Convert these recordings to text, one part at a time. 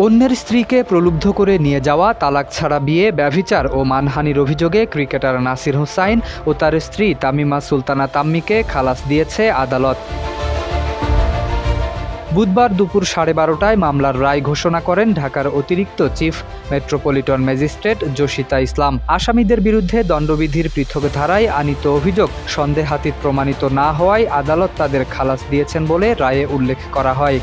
অন্যের স্ত্রীকে প্রলুব্ধ করে নিয়ে যাওয়া, তালাক ছাড়া বিয়ে, ব্যভিচার ও মানহানির অভিযোগে ক্রিকেটার নাসির হোসাইন ও তার স্ত্রী তামিমা সুলতানা তাম্মিকে খালাস দিয়েছে আদালত। বুধবার দুপুর 12:30টায় মামলার রায় ঘোষণা করেন ঢাকার অতিরিক্ত চিফ মেট্রোপলিটন ম্যাজিস্ট্রেট জসিতা ইসলাম। আসামিদের বিরুদ্ধে দণ্ডবিধির পৃথক ধারায় আনীত অভিযোগ সন্দেহাতীত প্রমাণিত না হওয়ায় আদালত তাদের খালাস দিয়েছেন বলে রায়ে উল্লেখ করা হয়।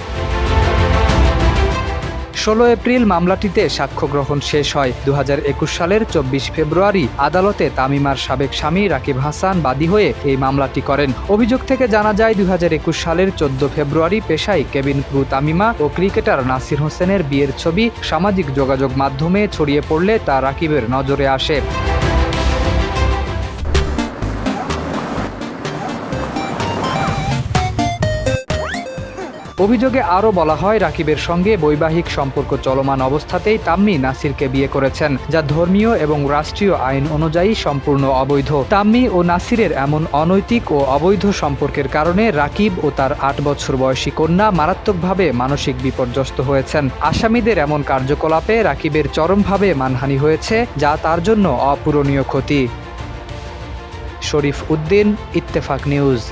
16 এপ্রিল মামলাটিতে সাক্ষ্য গ্রহণ শেষ হয়। 2021 সালের 24 ফেব্রুয়ারি আদালতে তামিমার সাবেক স্বামী রাকিব হাসান বাদী হয়ে এই মামলাটি করেন। অভিযোগ থেকে জানা যায় 2021 সালের 14 ফেব্রুয়ারি পেশায় কেবিন ক্রু তামিমা ও ক্রিকেটার নাসির হোসেনের বিয়ের ছবি সামাজিক যোগাযোগ মাধ্যমে ছড়িয়ে পড়লে তা রাকিবের নজরে আসে। অভিযোগে আরও বলা হয়, রাকিবের সঙ্গে বৈবাহিক সম্পর্ক চলমান অবস্থাতেই তাম্মি নাসিরকে বিয়ে করেছেন, যা ধর্মীয় এবং রাষ্ট্রীয় আইন অনুযায়ী সম্পূর্ণ অবৈধ। তাম্মি ও নাসিরের এমন অনৈতিক ও অবৈধ সম্পর্কের কারণে রাকিব ও তার 8 বছর বয়সী কন্যা মারাত্মকভাবে মানসিক বিপর্যস্ত হয়েছেন। আসামিদের এমন কার্যকলাপে রাকিবের চরমভাবে মানহানি হয়েছে, যা তার জন্য অপূরণীয় ক্ষতি। শরীফ উদ্দিন, ইত্তেফাক নিউজ।